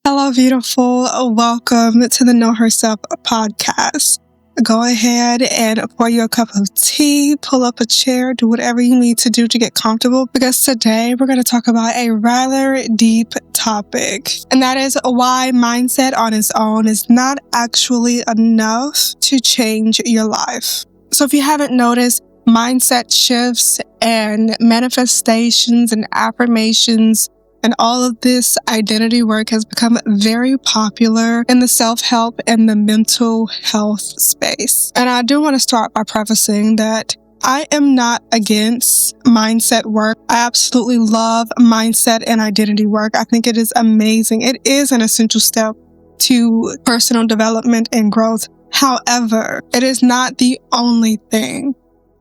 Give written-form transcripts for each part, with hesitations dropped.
Hello, beautiful. Welcome to the Know Herself podcast. Go ahead and pour you a cup of tea, pull up a chair, do whatever you need to do to get comfortable, because today we're going to talk about a rather deep topic, and that is why mindset on its own is not actually enough to change your life. So if you haven't noticed, mindset shifts and manifestations and affirmations and all of this identity work has become very popular in the self-help and the mental health space. And I do want to start by prefacing that I am not against mindset work. I absolutely love mindset and identity work. I think it is amazing. It is an essential step to personal development and growth. However, it is not the only thing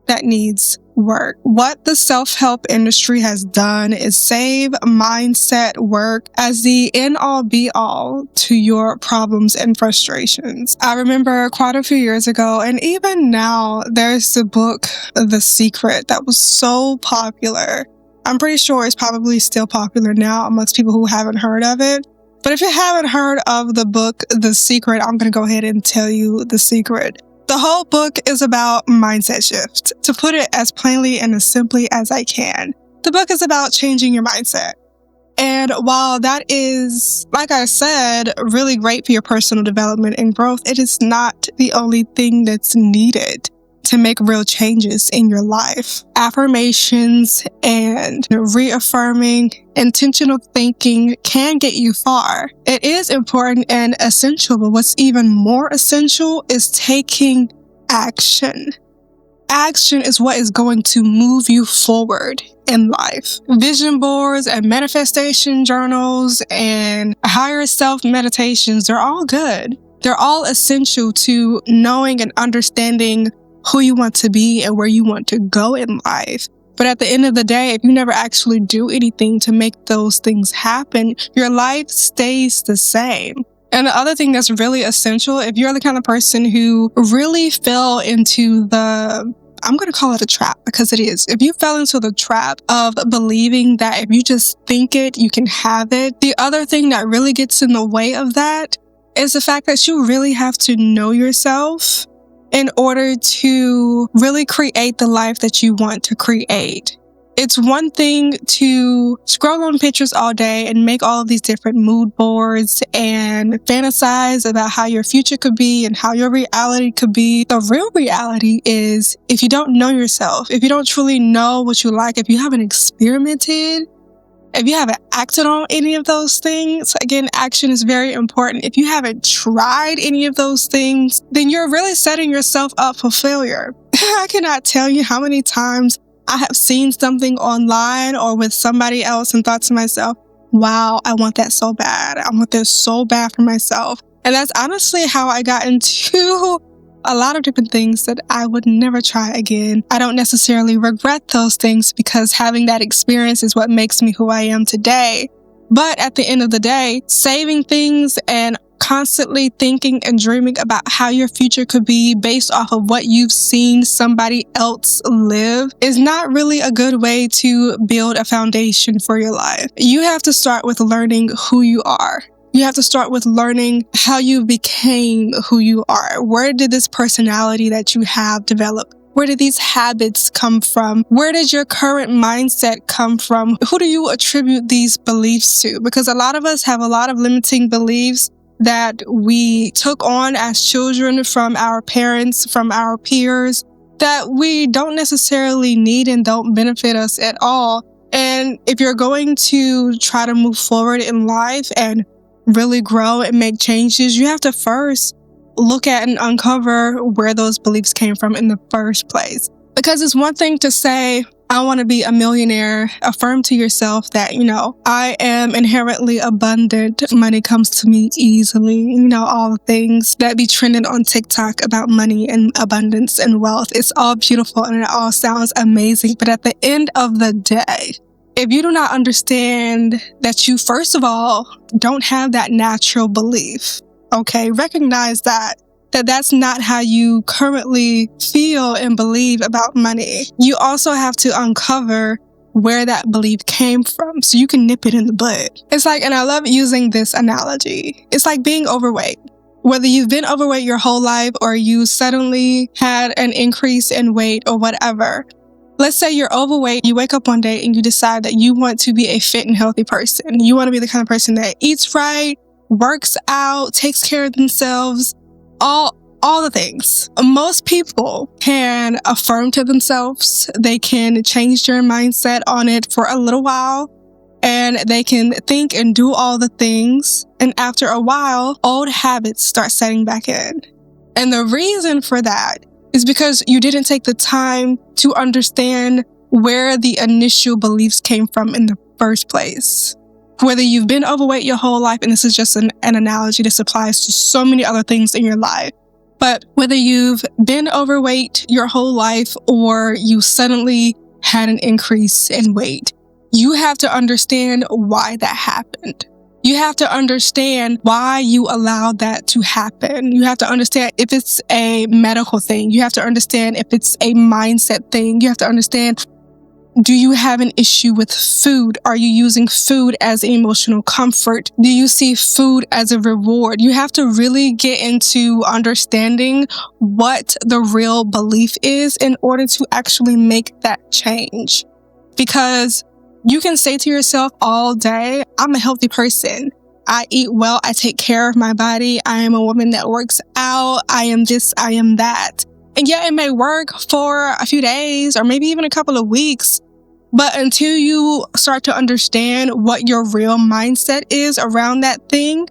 that needs work. What the self-help industry has done is save mindset work as the end-all be-all to your problems and frustrations. I remember quite a few years ago, and even now, there's the book, The Secret, that was so popular. I'm pretty sure it's probably still popular now amongst people who haven't heard of it. But if you haven't heard of the book, The Secret, I'm going to go ahead and tell you the secret. The whole book is about mindset shift. To put it as plainly and as simply as I can, the book is about changing your mindset. And while that is, like I said, really great for your personal development and growth, it is not the only thing that's needed to make real changes in your life. Affirmations and reaffirming intentional thinking can get you far. It is important and essential, but what's even more essential is taking action. Action is what is going to move you forward in life. Vision boards and manifestation journals and higher self meditations, they're all good. They're all essential to knowing and understanding who you want to be and where you want to go in life. But at the end of the day, if you never actually do anything to make those things happen, your life stays the same. And the other thing that's really essential, if you're the kind of person who really fell into I'm going to call it a trap, because it is. If you fell into the trap of believing that if you just think it, you can have it, the other thing that really gets in the way of that is the fact that you really have to know yourself in order to really create the life that you want to create. It's one thing to scroll on pictures all day and make all of these different mood boards and fantasize about how your future could be and how your reality could be. The real reality is, if you don't know yourself, if you don't truly know what you like, if you haven't experimented, if you haven't acted on any of those things, again, action is very important. If you haven't tried any of those things, then you're really setting yourself up for failure. I cannot tell you how many times I have seen something online or with somebody else and thought to myself, wow, I want that so bad. I want this so bad for myself. And that's honestly how I got into a lot of different things that I would never try again. I don't necessarily regret those things, because having that experience is what makes me who I am today. But at the end of the day, saving things and constantly thinking and dreaming about how your future could be based off of what you've seen somebody else live is not really a good way to build a foundation for your life. You have to start with learning who you are. You have to start with learning how you became who you are. Where did this personality that you have develop? Where did these habits come from? Where did your current mindset come from? Who do you attribute these beliefs to? Because a lot of us have a lot of limiting beliefs that we took on as children from our parents, from our peers, that we don't necessarily need and don't benefit us at all. And if you're going to try to move forward in life and really grow and make changes, you have to first look at and uncover where those beliefs came from in the first place. Because it's one thing to say, I want to be a millionaire. Affirm to yourself that, I am inherently abundant. Money comes to me easily. All the things that be trending on TikTok about money and abundance and wealth. It's all beautiful and it all sounds amazing. But at the end of the day, if you do not understand that you, first of all, don't have that natural belief, okay, recognize that that's not how you currently feel and believe about money. You also have to uncover where that belief came from so you can nip it in the bud. It's like, and I love using this analogy, it's like being overweight. Whether you've been overweight your whole life or you suddenly had an increase in weight or whatever. Let's say you're overweight, you wake up one day and you decide that you want to be a fit and healthy person. You want to be the kind of person that eats right, works out, takes care of themselves, all the things. Most people can affirm to themselves. They can change their mindset on it for a little while, and they can think and do all the things. And after a while, old habits start setting back in. And the reason for that is because you didn't take the time to understand where the initial beliefs came from in the first place. Whether you've been overweight your whole life, and this is just an analogy, this applies to so many other things in your life. But whether you've been overweight your whole life or you suddenly had an increase in weight, you have to understand why that happened. You have to understand why you allowed that to happen. You have to understand if it's a medical thing. You have to understand if it's a mindset thing. You have to understand, do you have an issue with food? Are you using food as emotional comfort? Do you see food as a reward? You have to really get into understanding what the real belief is in order to actually make that change. Because you can say to yourself all day, I'm a healthy person. I eat well. I take care of my body. I am a woman that works out. I am this, I am that. And yeah, it may work for a few days or maybe even a couple of weeks. But until you start to understand what your real mindset is around that thing,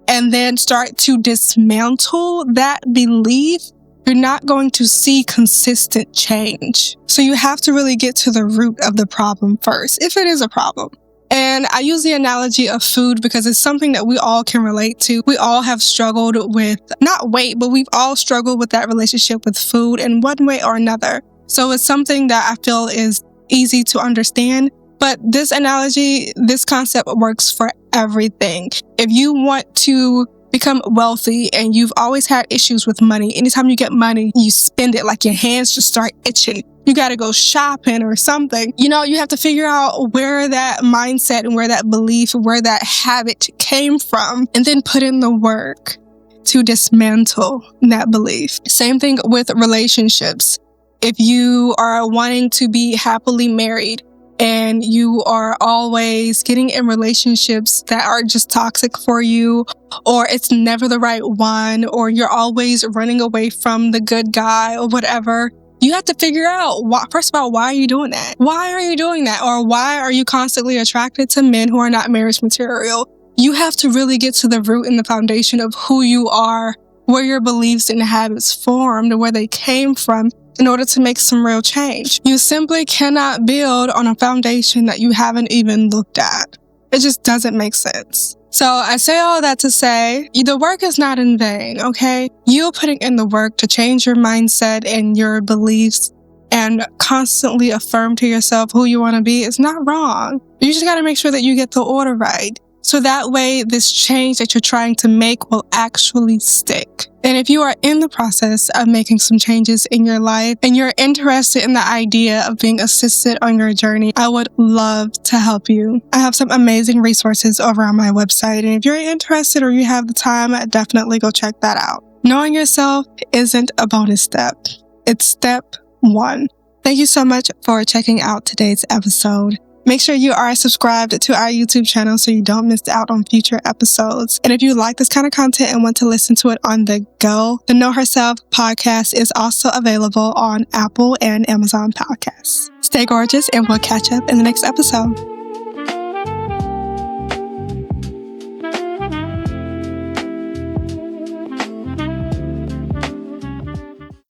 and then start to dismantle that belief, you're not going to see consistent change. So you have to really get to the root of the problem first, if it is a problem. And I use the analogy of food because it's something that we all can relate to. We all have struggled with, not weight, but we've all struggled with that relationship with food in one way or another. So it's something that I feel is easy to understand. But this analogy, this concept works for everything. If you want to become wealthy and you've always had issues with money, anytime you get money, you spend it like your hands just start itching. You got to go shopping or something. You have to figure out where that mindset and where that belief, where that habit came from, and then put in the work to dismantle that belief. Same thing with relationships. If you are wanting to be happily married, and you are always getting in relationships that are just toxic for you, or it's never the right one, or you're always running away from the good guy or whatever, you have to figure out, first of all, why are you doing that? Why are you doing that? Or why are you constantly attracted to men who are not marriage material? You have to really get to the root and the foundation of who you are, where your beliefs and habits formed, and where they came from, in order to make some real change. You simply cannot build on a foundation that you haven't even looked at. It just doesn't make sense. So I say all that to say, the work is not in vain, okay? You putting in the work to change your mindset and your beliefs and constantly affirm to yourself who you want to be is not wrong. You just got to make sure that you get the order right. So that way, this change that you're trying to make will actually stick. And if you are in the process of making some changes in your life and you're interested in the idea of being assisted on your journey, I would love to help you. I have some amazing resources over on my website. And if you're interested or you have the time, definitely go check that out. Knowing yourself isn't a bonus step. It's step one. Thank you so much for checking out today's episode. Make sure you are subscribed to our YouTube channel so you don't miss out on future episodes. And if you like this kind of content and want to listen to it on the go, the Know Herself podcast is also available on Apple and Amazon podcasts. Stay gorgeous, and we'll catch up in the next episode.